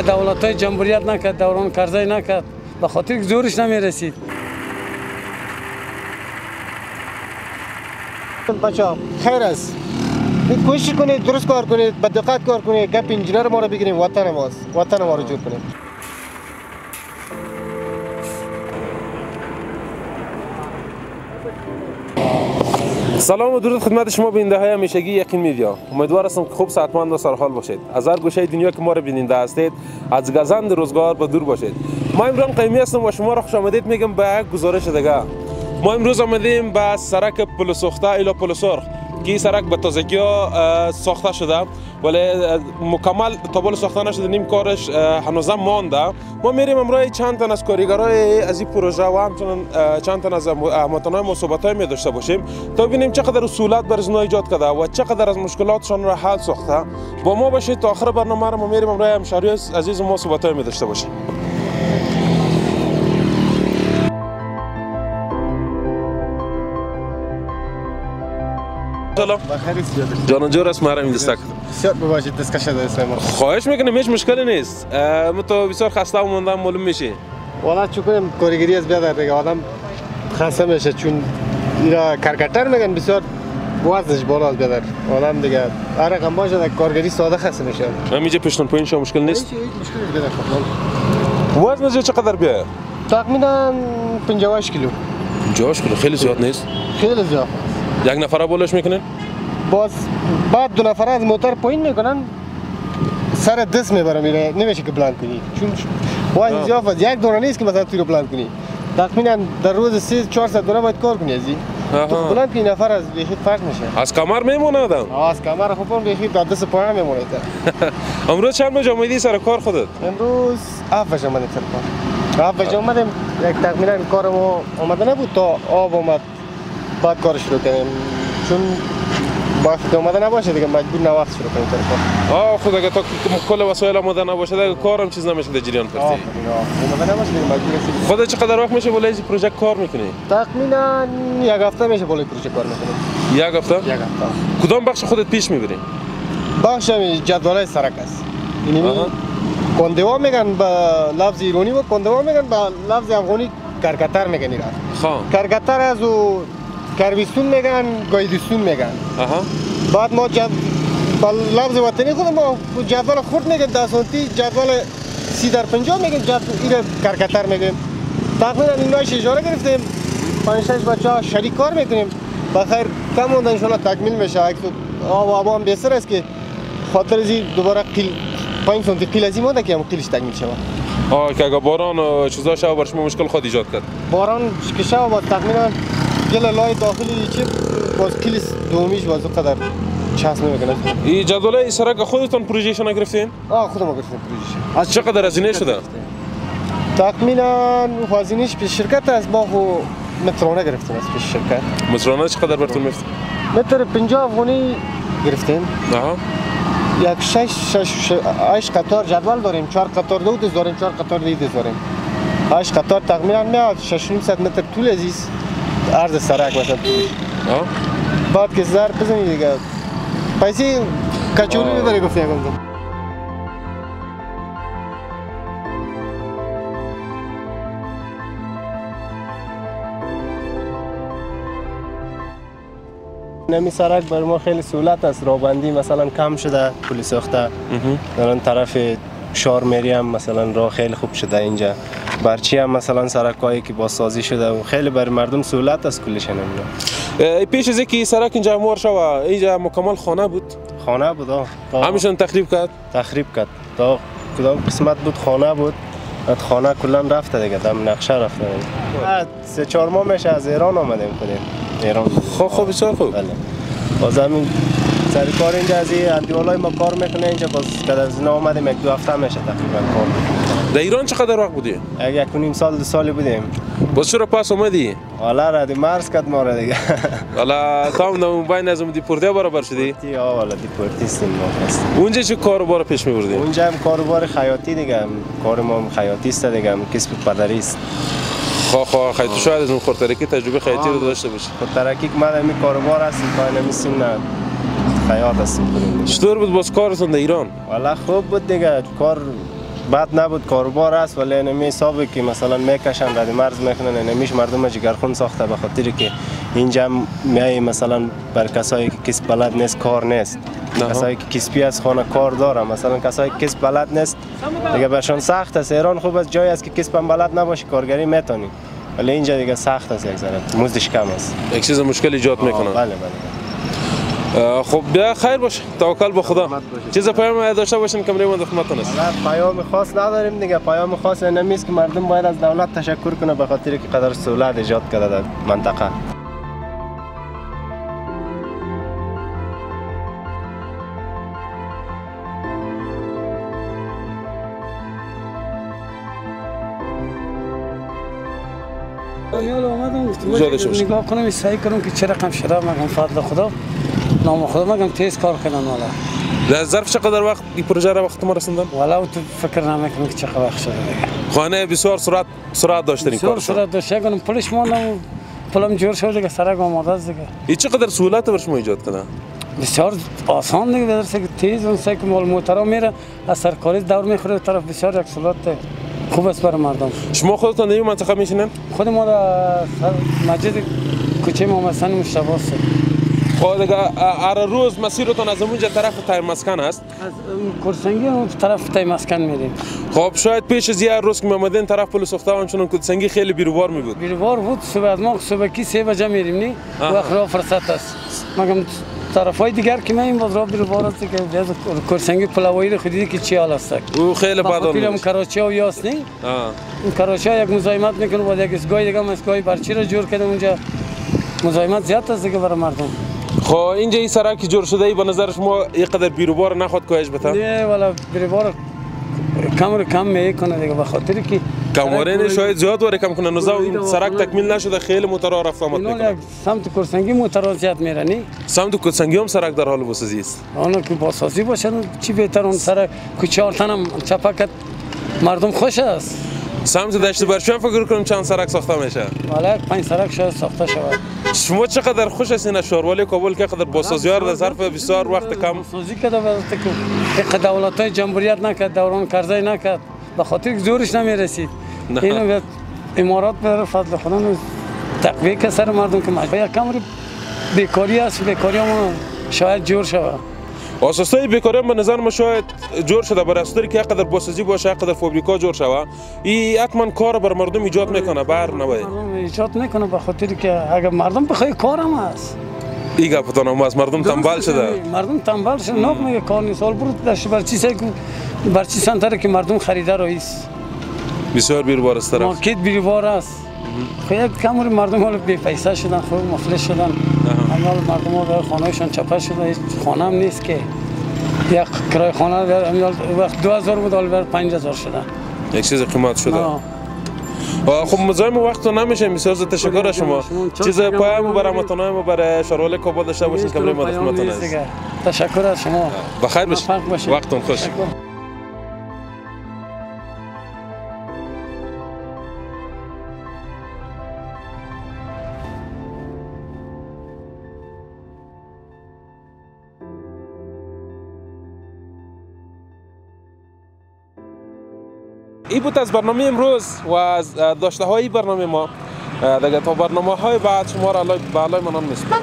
دولت‌های جمهوریت نکرد، دوران کرزی نکرد، به خاطر که زورش نمیرسید. بچه‌ها خیر است. کوشش کنید درست کار کنید، با دقت کار کنید، گپ انجینر ما رو بگیریم، وطن ماست، وطن ما رو جور کنیم. سلام و درود خدمت شما بیننده های همیشگی یقین میدیا. امیدوار هستم که خوب صحتمند و سرحال باشید. از هر گوشه دنیا که ما رو بیننده هستید، از گزند روزگار به دور باشید. ما امروز قیمی هستم و شما را خوش آمدید میگم به گزارش دیگه. ما امروز آمدیم به سرک پل سوخته الی پل سرخ که این سرک به تازگی ساخته شده ولی مکمل تا بالا ساخته نشده، نیم کارش هنوزم مانده. ما میریم امروز چند تن از کارگرای از این پروژه و همچنین چند تن از هموطنان ما صحبت‌های می داشته باشیم تا ببینیم چقدر سهولت برای اینا ایجاد کرده و چقدر از مشکلاتشان را حل ساخته. با ما باشید تا آخر برنامه. ما میریم امروز همشهری عزیز ما صحبت‌های می داشته باشیم. سلام. جان جور است مرا این دستک. بسیار بباشید دست کشیده است ما. خواهش میکنم، هیچ مشکلی نیست. تو بسیار خسته و مانده معلوم میشی. والا چون کنیم کارگری از بیاد دیگه آدم خسته میشه، چون اینا کارکتر میگن بسیار وزنش بالا از بیاد آدم دیگه هر رقم باشه در کارگری ساده خسته میشه. همینجا پشتون پایین شما مشکل نیست؟ هیچ مشکلی بیاد. وزنش چقدر بیاد؟ تقریبا 58 کیلو. 58 کیلو خیلی زیاد نیست؟ خیلی زیاد. یک نفره بولش میکنن؟ باز بعد دو نفره از موتور پایین میکنن، سر دست میبره میره، نمیشه که بلند کنی چون وزن زیاد یک دونه نیست که مثلا تو رو بلند کنی. تقریبا در روز 300-400 دونه باید کار کنی ازی. تو بلند کنی نفر از بیخی فرق میشه. از کمر میمونه آدم؟ از کمر خوبم بیخی در دست پایین میمونه. امروز چند بجه اومدی سر کار خودت؟ امروز 7 بجه اومدیم سر کار. 7 بجه اومدیم، یک تقریبا کارمو اومده نبود تا آب اومد بعد کار شروع کردیم، چون وقت اومده نباشه دیگه مجبور نه وقت شروع کنیم کار. خود اگه تا کل وسایل آماده نباشه دیگه کارم چیز نمیشه در جریان پرتی. اومده نباشه دیگه مجبور هستی. خودت چقدر وقت میشه بالای این پروژه کار میکنی؟ تقریبا یک هفته میشه بالای پروژه کار میکنیم. یک هفته؟ یک هفته. کدام بخش خودت پیش میبری؟ بخش جدول سرک است. یعنی کندوا میگن به لفظ ایرانی و کندوا میگن به لفظ افغانی کارکتر میگن ایران. کارکتر از او کرویستون میگن، گایدستون میگن. بعد ما با لفظ وطنی خود ما جدول خورد میگن 10 سانتی، جدول 30x50 میگن، جدول کارکتر میگن. تقریبا ایناش اجاره گرفتیم، 5-6 بچه‌ها شریک کار میکنیم. بخیر کم مونده ان شاء الله تکمیل میشه. آب و هوا هم بهتر است که خاطر ازی دوباره قیل 5 سانتی قیل ازی مونده که هم قیلش تکمیل شود. که اگه باران چیزا شو برش مشکل خود ایجاد کرد. باران که شو با تقریبا گل لای داخلی چی باز کلیس دومیش باز قدر چسب میکنه. این جدول سرک خودتون پروژهشون نگرفتین؟ خودم گرفتم پروژه. از چقدر هزینه شده؟ تقریبا هزینه‌اش پیش شرکت است، ما مترانه گرفتیم از پیش شرکت. مترانه چقدر براتون میفته؟ متر 50 افغانی گرفتیم. یک 8 قطار جدول داریم، 4 قطار دو داریم، 4 قطار دیگه داریم. 8 قطار تقریبا میاد 600 متر طول عزیز عرض سرک مثلا طولش. بعد که زر بزنی دیگه پیسه کچولی میبری گفتی اگه نمی سرک بر ما خیلی سهولت است. راهبندی مثلا کم شده، پل ساخته در اون طرف شار میری هم مثلا راه خیلی خوب شده. اینجا برچی هم مثلا سرکایی که بازسازی شده و خیلی بر مردم سهولت است کلش. نمیدونم پیش از اینکه سرک اینجا مور شوه اینجا مکمل خانه بود؟ خانه بود. همیشون تخریب کرد؟ تخریب کرد. تا کدام قسمت بود خانه بود، خانه کلا رفته دیگه، دم نقشه رفته. 3-4 ماه میشه از ایران آمدیم کنیم. ایران. خب بسیار خوب. بله. باز همین سر کار اینجا از این اندیولای ما کار میکنه اینجا، باز که از اینا آمدیم 1-2 هفته میشه تقریبا کار. در ایران چقدر وقت بودی؟ 1.5 سال 2 سالی بودیم. باز چرا پس اومدی؟ والا ردی مرز کرد ما را دیگه. والا تا هم بین از دیپورتی برابر شدی؟ والا دیپورتی هستیم ما هست. اونجا چه کاروبار پیش میبردی؟ اونجا هم کاروبار خیاطی دیگه، کار ما خیاطی است دیگه، کسب پدری است. خیلی شاید از اون خورترکی تجربه خیاطی رو داشته باشی. خورترکی که من همین کاروبار هستم، تا نمیسیم نه خیاط هستیم. چطور بود باز کارتون در ایران؟ والا خوب بود دیگه، کار بد نبود، کاروبار است، ولی اینمی حسابی که مثلا میکشن رد مرز میکنن، اینمیش مردم جگرخون ساخته به خاطر که اینجا میای مثلا بر کسایی که کسب بلد نیست کار نیست، کسایی که کسبی از خانه کار داره، مثلا کسایی که کسب بلد نیست دیگه برشان سخت است. ایران خوب است، جایی است که کسب بلد نباشه کارگری میتونی، ولی اینجا دیگه سخت است، یک ذره مزدش کم است، یک چیز مشکل ایجاد میکنه. بله. خب بیا خیر باشه، توکل به خدا. چیز پیام داشته باشین کمره ما خدمتتون است. پیام خاص نداریم دیگه، پیام خاص نمیست که مردم باید از دولت تشکر کنه به خاطر که قدر سهولت ایجاد کرده در منطقه. نگاه کنم سعی کنم که چه رقم شده، مگم فضل خدا نام خدا مگم تیز کار کنن. والا در ظرف چقدر وقت این پروژه را وقت ما رسوندن؟ والا تو فکر نمیکنم که چقدر وقت شده دیگه. خانه بسیار سرعت داشتین کار. بسیار سرعت داشته، کنم پولش ماندم، پولم جور شد دیگه، سرک آماده است دیگه. این چقدر سهولت بر شما ایجاد کنه؟ بسیار آسان دیگه، درسته که تیز اون سه که مال موتورا میره از سرکاری دور میخوره طرف، بسیار یک سهولت خوب است برای مردم. شما خودتون در این منطقه میشینن؟ خود ما در مسجد کوچه محمد حسین مشتبه است. خب دیگه هر روز مسیرتون از اونجا طرف تای مسکن است؟ از کورسنگی اون طرف تای مسکن میریم. خب شاید پیش از یه روز که میامدین طرف پل سوخته همچنان کورسنگی خیلی بیروبار می بود. بیروبار بود، صبح از ما صبح کی 3 بجه میریم نی وقت را فرصت است. مگم طرفای دیگر که مییم باز را بیروبار است که کورسنگی پلوایی رو خودی که چی حال است. او خیلی بد است. فیلم کراچی و یاس نی؟ این کراچی یک مزاحمت میکنه، بعد یک اسگای دیگه اسگای برچی رو جور کرده اونجا مزاحمت زیاد است دیگه برای مردم. خب اینجا این سرک جور شده ای به نظر شما اینقدر بیروبار نخواد کاهش بده؟ نه والا بیروبار کم میکنه دیگه، به خاطر که کمواره شاید زیاد واره کم کنه. نزا این سرک تکمیل نشده، خیلی موتورها رفت آمد میکنه. سمت کورسنگی موتورها زیاد میره نی؟ سمت کورسنگی هم سرک در حال بسازی است. آنها که باسازی باشه چی بهتر، اون سرک که 4 تنم چپکت مردم خوش است. سمت دشت برچی هم فکر کنم چند سرک ساخته میشه؟ والا 5 سرک شاید ساخته شود. شما چقدر خوش هستین از شهروالی کابل که قدر باسازیار در ظرف بسیار وقت کم باسازی کرده، وقتی که دولت‌های جمهوریت نکرد، دوران کرزی نکرد، به خاطر که زورش نمیرسید. اینو امارات به فضل خدا تقویه که سر مردم که مجبور کم بیکاری است، بیکاری ما شاید جور شود. اساسای بیکاری به نظر ما شاید جور شده، برای اساس که قدر باسازی باشه، قدر فابریکا جور شود، این حتما کار بر مردم ایجاد میکنه، بر نباید ایجاد میکنه، به خاطر که اگر مردم بخواد کارم است. این گفتن هم از مردم تنبل شده. مردم تنبل شده، نه میگه کار نیست. سال برو داشت برچی سنتر که مردم خریدار است. بسیار بیروبار است طرف. مارکت بیروبار است. خیلی کم مردم حالا بی پیسه شدن، خوب مفلس شدن. حالا مردم ها خانه‌شان چپه شده، هیچ خانه هم نیست که یک کرایه خانه وقت 2000 بود، حالا 5000 شده. یک چیز قیمت شده. خب مزاحم وقت نمیشه. بسیار تشکر از شما. چیز پایم برای متنایم و برای شهروالی کابل داشته باشید که ما خدمتتون است. تشکر از شما. بخیر باشید. وقتتون خوش. این بود از برنامه امروز و از داشته های برنامه ما. دیگه تا برنامه های بعد شما را به علای منان میسپارم.